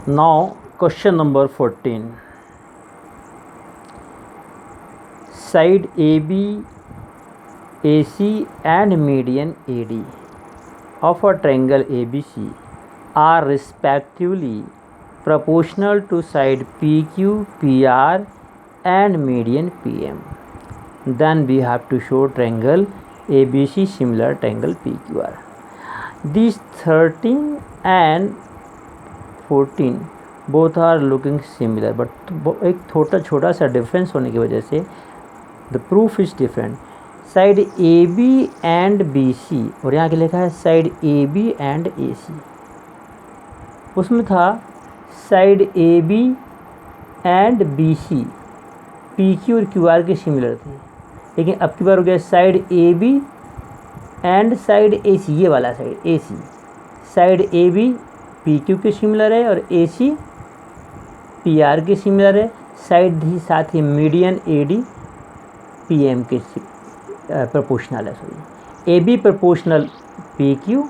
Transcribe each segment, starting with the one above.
Now question number 14. Side AB, AC and median AD of a triangle ABC are respectively proportional to side PQ, PR and median PM. Then we have to show triangle ABC similar triangle PQR. These 13 and 14 both are looking similar, but एक छोटा सा difference होने की वजह से the proof is different. Side A B and B C, और यहाँ के लिखा है side A B and A C. उसमें था side A B and B C P Q और क्यू आर के सिमिलर थे, लेकिन अब की बार हो गया side A B and side A C. ये वाला side A C, side A B P Q के सिमिलर है और ए सी पी आर के सिमिलर है. साइड ही साथ ही median A D P M के प्रोपोर्शनल है. Sorry, A B proportional P Q,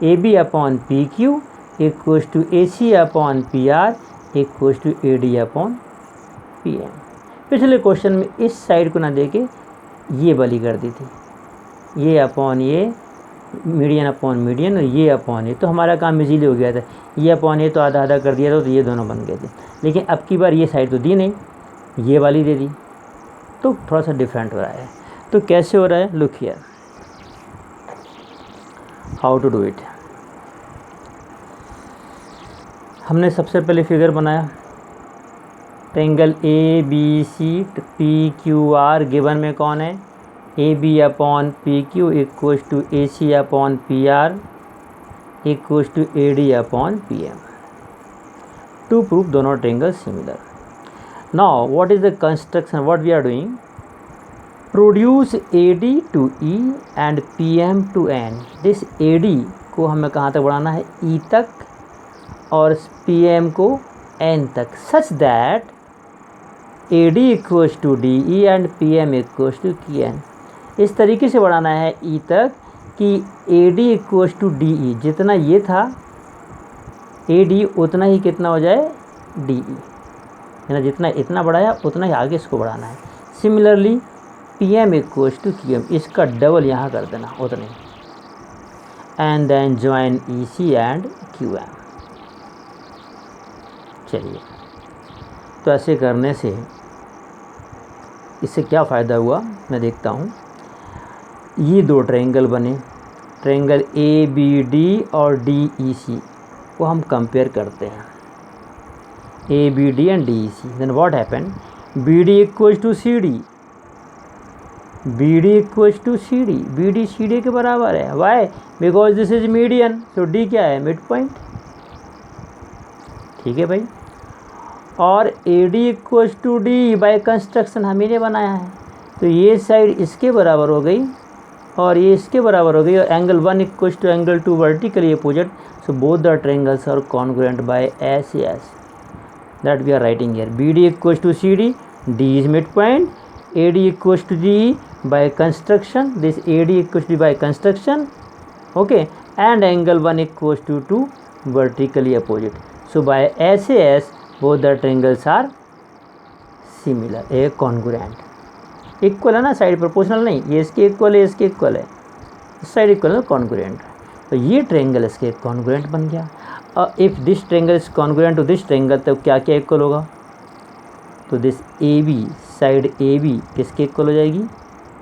A B upon P Q equals to A C upon P R equals to A D upon P M. पिछले question में इस side को ना देके ये वाली कर दी थी, ये अपॉन ये, मीडियन अपॉन मीडियन और ये अपॉन ये, तो हमारा काम इजीली हो गया था. ये अपॉन ये तो आधा आधा कर दिया था, तो ये दोनों बन गए थे. लेकिन अब की बार ये साइड तो दी नहीं, ये वाली दे दी, तो थोड़ा सा डिफरेंट हो रहा है. तो कैसे हो रहा है, look here how to do it. हमने सबसे पहले फिगर बनाया triangle A B C P Q R. Given में कौन है, A B upon P Q equals to A C upon P R equals to A D upon P M. To prove दोनों triangle similar. Now what is the construction, what we are doing, produce A D to E and P M to N. This A D को हमें कहाँ तक बढ़ाना है, E तक, और P M को एन तक, such that A D equals to D E and P M equals to Q N. इस तरीके से बढ़ाना है ई तक कि A D equals to D E, जितना ये था ए डी उतना ही कितना हो जाए डी ई, है ना. जितना इतना बढ़ाया उतना ही आगे इसको बढ़ाना है. Similarly P M equals to Q M, इसका डबल यहाँ कर देना उतने, and then join E C and Q M. चलिए, तो ऐसे करने से इससे क्या फ़ायदा हुआ मैं देखता हूँ. ये दो ट्रायंगल बने, ट्रायंगल ए बी डी और डी ई सी को हम कंपेयर करते हैं, A B D and D E C. Then what happen, B D equals to C D, B D equals to C D, B D C D के बराबर है. Why, because this is median, तो D क्या है, mid point. ठीक है भाई. और A D equals to D by construction हम ही ने बनाया है, तो ये साइड इसके बराबर हो गई और ये इसके बराबर हो गई, और angle 1 equals to angle 2 vertically opposite. So both the triangles are congruent by S S, that we are writing here. B D equals to C D, D is mid point, A D equals to D by construction, this A D equals to by construction, okay, and angle 1 equals to 2 vertically opposite. So by S S both the triangles are similar, a congruent. Equal है ना, side proportional नहीं, ये इसके equal है, इसके equal है, इस side equal है, कॉन्ग्रुएंट. तो ये ट्रायंगल इसके कॉन्ग्रुएंट बन गया. और if this triangle is congruent to this triangle, तो क्या क्या इक्वल होगा, तो this A B, side A B किसके इक्वल हो जाएगी,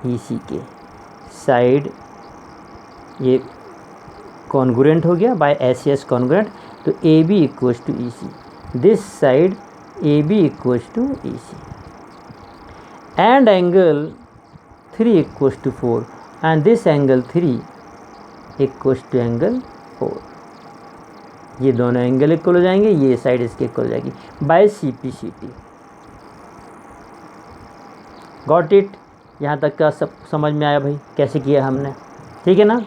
ई सी के. साइड ये कॉन्ग्रुएंट हो गया बाय एस एस कॉन्ग्रुएंट, तो A B equals to E C. This side AB equals to EC, and angle 3 equals to 4, and this angle 3 equals to angle 4. ये दोनों एंगल इक्वल हो जाएंगे, ये साइड इसके इक्वल हो जाएगी by C P C T. Got it. यहाँ तक का सब समझ में आया भाई, कैसे किया हमने, ठीक है ना.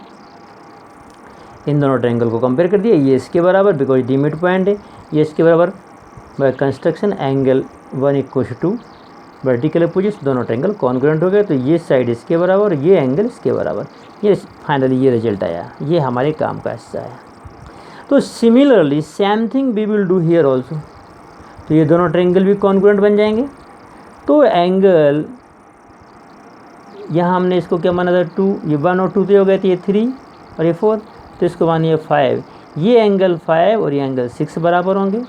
इन दोनों ट्रायंगल को कंपेयर कर दिया, ये इसके बराबर बिकॉज डी मिड पॉइंट है, ये इसके बराबर by construction, angle 1 equal to vertical opposite, दोनों ट्रायंगल कॉन्ग्रुएंट हो गए, तो ये साइड इसके बराबर और ये एंगल इसके बराबर. ये फाइनली ये रिजल्ट आया, ये हमारे काम का हिस्सा है. तो similarly same thing we will do here also. तो ये दोनों ट्रायंगल भी कॉन्ग्रुएंट बन जाएंगे। तो एंगल यहाँ हमने इसको क्या माना था 2, ये 1 और 2 तो हो गए थे, ये 3 और ये 4, तो इसको मानिए 5। ये एंगल 5 और ये एंगल 6 बराबर होंगे,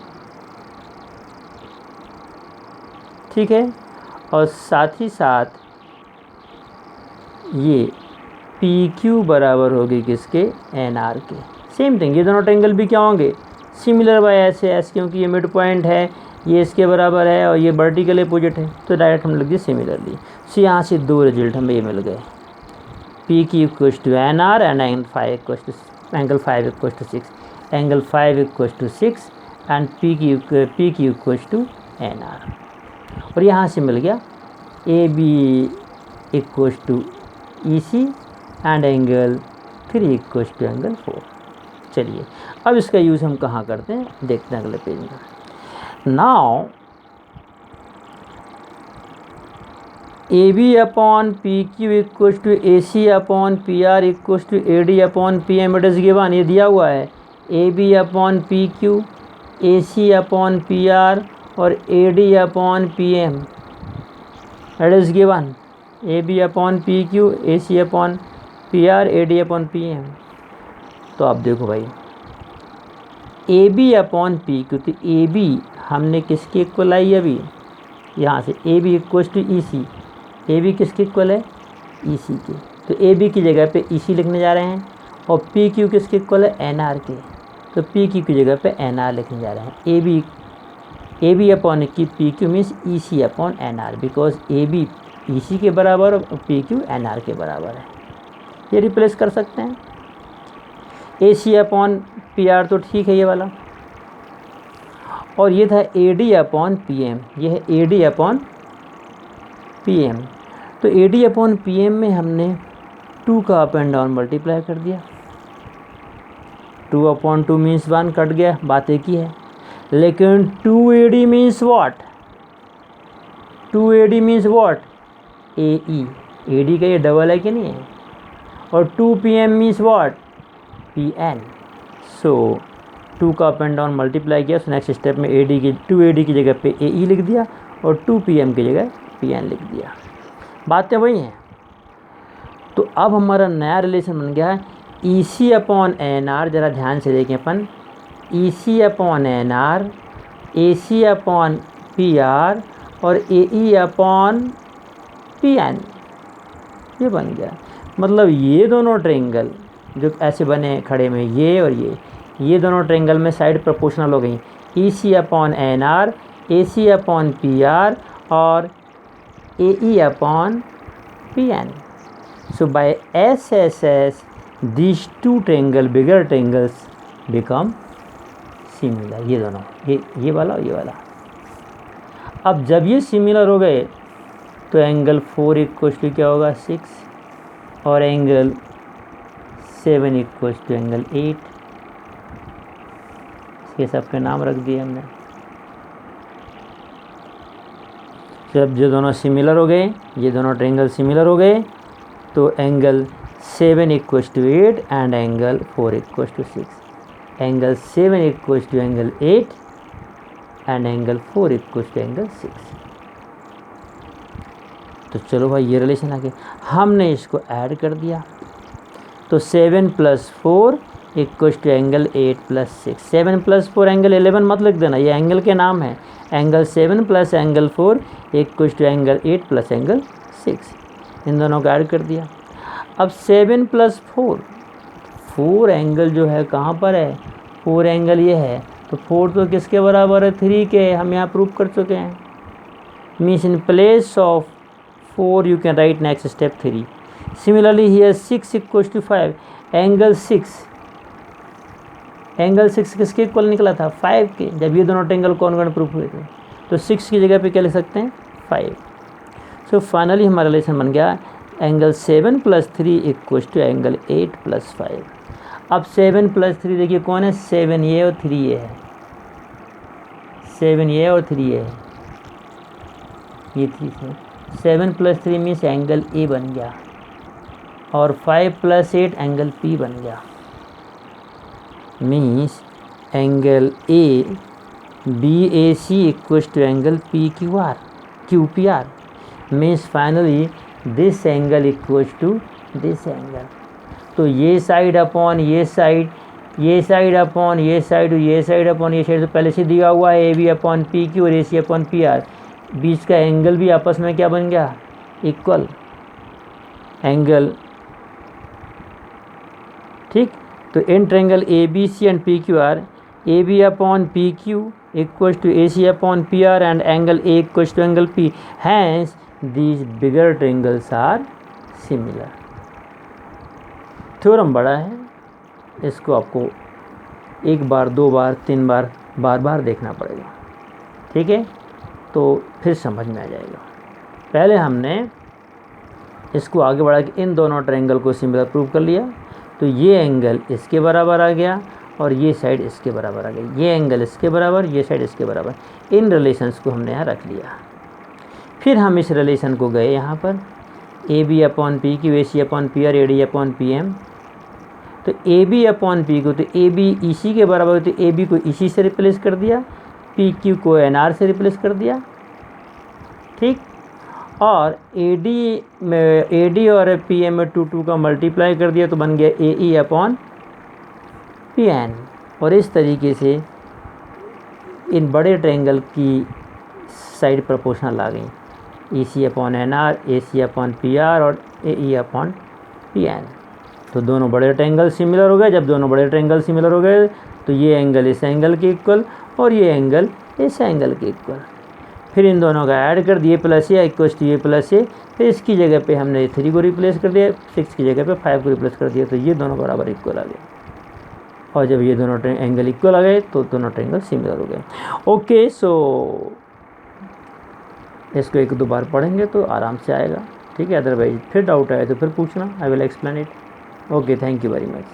ठीक है। और साथ ही साथ ये पी क्यू बराबर होगी किसके, एन आर के। सेम थिंग ये दोनों ट्रायंगल भी क्या होंगे, सिमिलर बाय एस एस, क्योंकि ये मिड पॉइंट है, ये इसके बराबर है और ये वर्टिकल अपोजिट है, तो डायरेक्ट हम लिख दिए सिमिलरली। सो यहाँ से दो रिजल्ट हमें ये मिल गए, P Q equals to N R and angle 5 equals to 6, angle 5 equals to 6 and P Q equals to N R. और यहाँ से मिल गया A B equals to E C and angle 3 equals to angle 4। चलिए अब इसका use हम कहाँ करते हैं, देखते हैं अगले पेज में। Now A B upon P Q equals to A C upon P R equals to A D upon P M, it is given, ये दिया हुआ है। A B upon P Q, A C upon P R और A D upon P M, it is given. A B upon P Q, A C upon P R, A D upon P M. तो आप देखो भाई, ए B upon P Q, तो A B हमने किसके equal आई अभी, यहाँ से A B equals to E C, A B किसके इक्वल है, ई सी के, तो ए बी की जगह पे ई सी लिखने जा रहे हैं। और पी क्यू किसके इक्वल है, एन आर के, तो पी क्यू की जगह पे एन आर लिखने जा रहे हैं। ए बी अपॉन की P Q means E C upon N R, because A B E C के बराबर और पी क्यू एन आर के बराबर है, ये रिप्लेस कर सकते हैं। A C upon P R तो ठीक है ये वाला, और ये था A D upon P M, ये है A D upon P M. तो A D upon P M में हमने 2 का अप एंड डाउन मल्टीप्लाई कर दिया, 2 अपॉन 2 मीन्स 1, कट गया, बात एक ही है। लेकिन 2 A D means what, 2 A D means what, A E, A D का ये डबल है कि नहीं है, और 2 P M means what, P N. So 2 का अप एंड डाउन मल्टीप्लाई किया, सो नेक्स्ट स्टेप में ए डी की 2 ए डी की जगह पे ए ई लिख दिया और 2 पी एम की जगह पी एन लिख दिया, बातें वही हैं। तो अब हमारा नया रिलेशन बन गया है E C upon N are, ज़रा ध्यान से देखें अपन, ई C upon N R, A C upon P R और A E upon P N, ये बन गया। मतलब ये दोनों ट्रायंगल जो ऐसे बने खड़े में, ये और ये दोनों ट्रायंगल में साइड प्रोपोर्शनल हो गई, E C upon N R, A C upon P R और A E upon P N. So by S S S these two triangle bigger triangles become similar, ये दोनों, ये वाला और ये वाला। अब जब ये सिमिलर हो गए तो एंगल 4 इक्वल्स टू क्या होगा, 6, और एंगल 7 इक्वल्स टू एंगल 8, इसके सबके नाम रख दिए हमने। जब ये दोनों सिमिलर हो गए, ये दोनों ट्रायंगल सिमिलर हो गए, तो angle 7 equals to 8 and angle 4 equals to 6, angle 7 equals to angle 8 and angle 4 equals to angle 6। तो चलो भाई ये रिलेशन आ गया, हमने इसको ऐड कर दिया, तो 7 + 4 इक्वल्स टू एंगल 8 + 6, 7 + 4 एंगल 11 मत लिख देना, ये एंगल के नाम है। Angle 7 + angle 4 equals to angle 8 + angle 6, इन दोनों को ऐड कर दिया। अब 7 + 4, 4 एंगल जो है कहाँ पर है, 4 एंगल ये है, तो 4 तो किसके बराबर है, 3 के, हम यहाँ प्रूव कर चुके हैं। Means in place of 4 you can write next step 3। Similarly here 6 equals to 5, angle 6 किसके इक्वल निकला था, 5 के, जब ये दोनों ट्रायंगल कॉन्ग्रुएंट प्रूफ हुए थे। तो 6 की जगह पे क्या लिख सकते हैं, 5। सो फाइनली हमारा रिलेशन बन गया एंगल 7 + 3 इक्वल्स टू एंगल 8 + 5। अब 7 + 3 देखिए कौन है, 7 ये और 3 ये है, 7 ये और 3 ये है, ये 3 है। 7 + 3 मीन्स एंगल ए बन गया, और 5 + 8 एंगल पी बन गया। Means angle A B A C equals to angle P Q R Q P R means finally this angle equals to this angle. तो ये साइड अपॉन ये साइड, ये साइड अपॉन ये साइड, ये साइड अपॉन ये साइड तो पहले से दिया हुआ है A B upon P Q और A C upon P R. बीच का एंगल भी आपस में क्या बन गया, इक्वल एंगल। ठीक, तो in triangle A B C and P Q R, A B upon P Q equals to A C upon P R and angle A equals to angle P, hence these bigger triangles are similar. Theorem बड़ा है, इसको आपको एक बार, दो बार, तीन बार, बार बार देखना पड़ेगा। ठीक है, तो फिर समझ में आ जाएगा। पहले हमने इसको आगे बढ़ा के इन दोनों ट्रायंगल को सिमिलर प्रूव कर लिया, तो ये एंगल इसके बराबर आ गया और ये साइड इसके बराबर आ गई, ये एंगल इसके बराबर, ये साइड इसके बराबर। इन रिलेशंस को हमने यहाँ रख लिया। फिर हम इस रिलेशन को गए यहाँ पर A B upon P Q, A C upon P R, A D upon P M. तो ए बी अपॉन पी को, तो ए बी ई सी के बराबर, तो ए बी को ई सी से रिप्लेस कर दिया, पी क्यू को एन आर से रिप्लेस कर दिया। ठीक, और ए डी और पी एम में 2 का मल्टीप्लाई कर दिया तो बन गया ए ई अपॉन पी एन। और इस तरीके से इन बड़े ट्रायंगल की साइड प्रोपोर्शनल आ गई, ए C upon N R, A C upon P R और A E upon P N. तो दोनों बड़े ट्रायंगल सिमिलर हो गए। जब दोनों बड़े ट्रायंगल सिमिलर हो गए तो ये एंगल इस एंगल के इक्वल और ये एंगल इस एंगल के इक्वल। फिर इन दोनों का ऐड कर दिए, plus A equals to A plus A. फिर इसकी जगह पे हमने 3 को रिप्लेस कर दिया, 6 की जगह पे 5 को रिप्लेस कर दिया, तो ये दोनों बराबर इक्वल आ गए। और जब ये दोनों एंगल इक्वल आ गए तो दोनों ट्रायंगल सिमिलर हो गए। ओके, सो इसको 1-2 बार पढ़ेंगे तो आराम से आएगा। ठीक है, अदरवाइज फिर डाउट आए तो फिर पूछना, I will explain it. Okay, thank you very much.